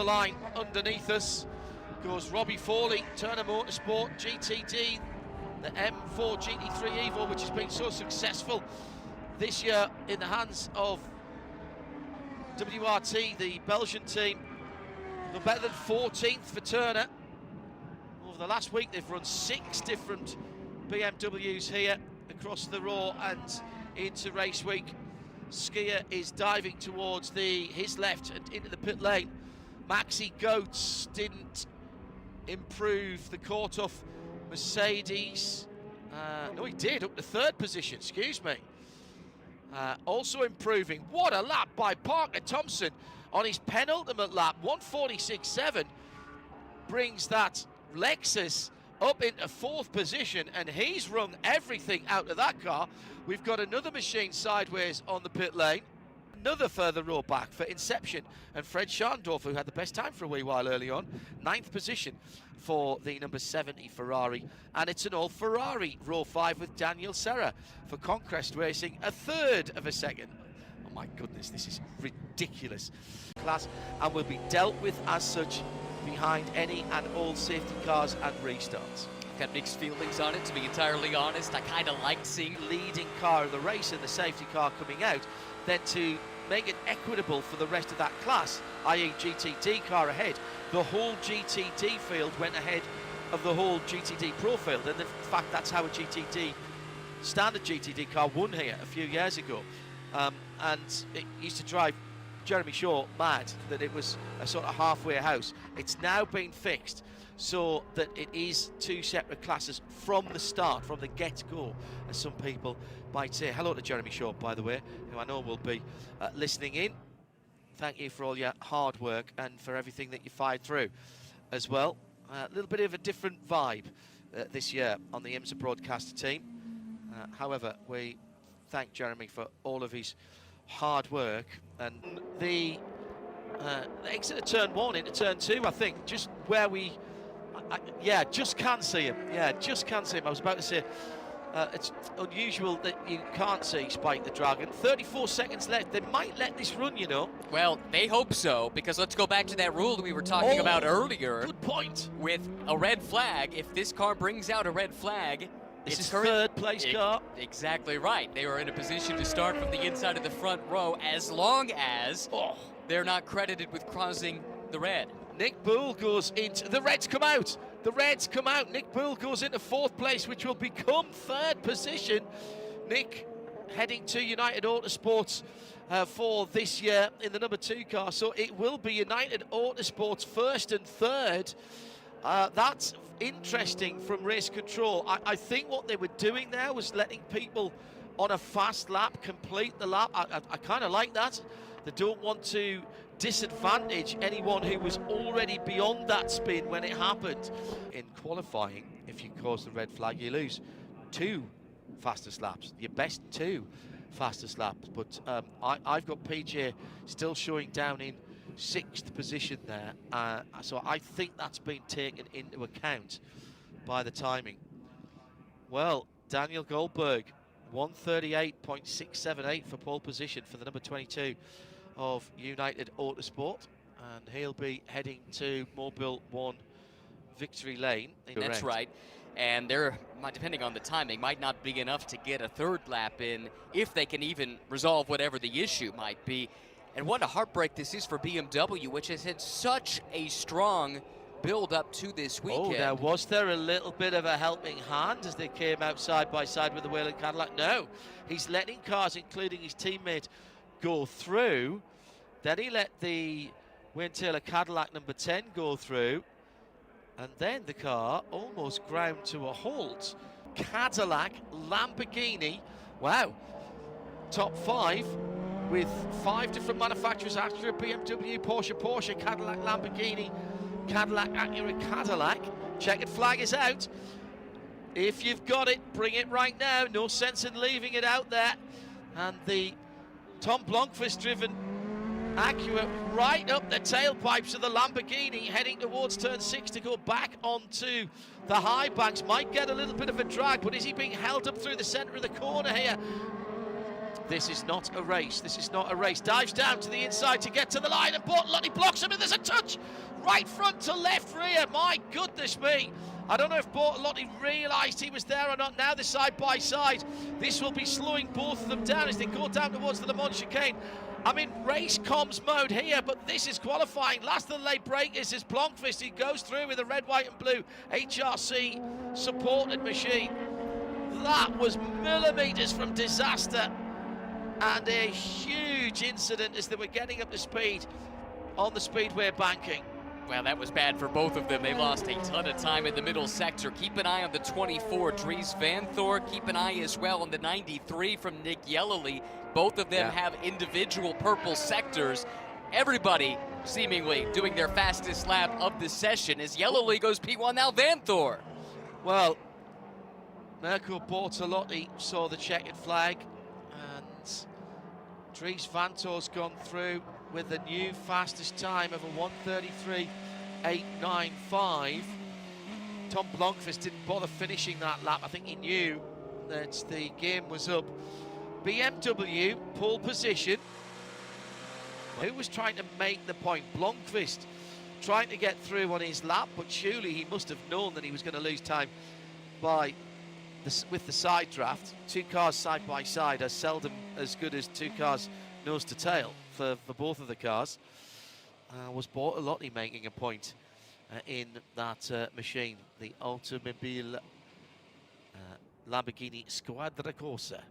the line underneath us goes Robbie Fawley, Turner Motorsport, GTD, the M4 GT3 Evo, which has been so successful this year in the hands of WRT, the Belgian team. No better than 14th for Turner. Over the last week, they've run 6 different BMWs here across the Raw and into race week. Skier is diving towards his left and into the pit lane. Maxi Goetz didn't improve the caught-off Mercedes. No, he did, up to 3rd position, excuse me. Also improving. What a lap by Parker Thompson on his penultimate lap. 1:46.7 brings that Lexus up into 4th position, and he's wrung everything out of that car. We've got another machine sideways on the pit lane. Another further row back for Inception and Fred Scharndorf, who had the best time for a wee while early on. 9th position for the number 70 Ferrari, and it's an all Ferrari row 5 with Daniel Serra for Conquest Racing, a 1/3 of a second. Oh my goodness, this is ridiculous class, and will be dealt with as such behind any and all safety cars and restarts. I've got mixed feelings on it, to be entirely honest. I kind of like seeing leading car of the race and the safety car coming out, then to make it equitable for the rest of that class, i.e. GTD car ahead. The whole GTD field went ahead of the whole GTD Pro field, and in fact that's how a standard GTD car won here a few years ago. And it used to drive Jeremy Shaw mad that it was a sort of halfway house. It's now been fixed so that it is 2 separate classes from the start, from the get-go, as some people might say. Hello to Jeremy Shaw, by the way, who I know will be listening in. Thank you for all your hard work and for everything that you fired through as well. A little bit of a different vibe this year on the IMSA broadcaster team. However, we thank Jeremy for all of his hard work. And the exit of turn 1 into turn 2, I think, just where yeah, just can't see him. Yeah, just can't see him. I was about to say, it's unusual that you can't see Spike the Dragon. 34 seconds left. They might let this run, you know. Well, they hope so, because let's go back to that rule that we were talking about earlier. Good point. With a red flag, if this car brings out a red flag, this is 3rd place car. Exactly right. They are in a position to start from the inside of the front row as long as they're not credited with crossing the red. Nick Bull goes into... The Reds come out. The Reds come out. Nick Bull goes into 4th place, which will become 3rd position. Nick heading to United Autosports for this year in the number 2 car. So it will be United Autosports 1st and 3rd. That's interesting from race control. I think what they were doing there was letting people on a fast lap complete the lap. I kind of like that. They don't want to disadvantage anyone who was already beyond that spin when it happened. In qualifying, if you cause the red flag, you lose 2 fastest laps, your best 2 fastest laps. But I've got PJ still showing down in 6th position there, so I think that's been taken into account by the timing. Well, Daniel Goldberg, 1:38.678 for pole position for the number 22 of United Autosport, and he'll be heading to Mobile 1 victory lane. That's right, and they're, depending on the timing, might not be enough to get a 3rd lap in if they can even resolve whatever the issue might be. And what a heartbreak this is for BMW, which has had such a strong build up to this weekend. Oh, now was there a little bit of a helping hand as they came out side by side with the Whelen Cadillac? No, he's letting cars, including his teammate, go through. Then he let the Wayne Taylor Cadillac number 10 go through, and then the car almost ground to a halt. Cadillac, Lamborghini, wow, top 5 with 5 different manufacturers: ACURA, BMW, Porsche, Cadillac, Lamborghini, Cadillac, ACURA, Cadillac. Checkered flag is out. If you've got it, bring it right now. No sense in leaving it out there. And the Tom Blomqvist driven ACURA right up the tailpipes of the Lamborghini, heading towards turn 6 to go back onto the high banks. Might get a little bit of a drag, but is he being held up through the centre of the corner here? This is not a race. This is not a race. Dives down to the inside to get to the line, and Bortolotti blocks him, and there's a touch right front to left rear. My goodness me. I don't know if Bortolotti realised he was there or not. Now they're side by side. This will be slowing both of them down as they go down towards the Le Mans chicane. I'm in race comms mode here, but this is qualifying. Last of the late breakers is Blomqvist. He goes through with a red, white and blue HRC supported machine. That was millimetres from disaster and a huge incident as they were getting up to speed on the speedway banking. Well, that was bad for both of them. They lost a ton of time in the middle sector. Keep an eye on the 24, Dries Van Thor. Keep an eye as well on the 93 from Nick Yellowly. Both of them have individual purple sectors. Everybody seemingly doing their fastest lap of the session as Yellowly goes P1, now Van Thor. Well, Mirko Bortolotti saw the checkered flag, and Dries Van Thor's gone through with the new fastest time of a 1:33.895. Tom Blomqvist didn't bother finishing that lap. I think he knew that the game was up. BMW, pole position. Who was trying to make the point? Blomqvist trying to get through on his lap, but surely he must have known that he was going to lose time with the side draft. Two cars side by side are seldom as good as two cars nose to tail for both of the cars. Was Bortolotti making a point in that machine, the Automobile Lamborghini Squadra Corsa.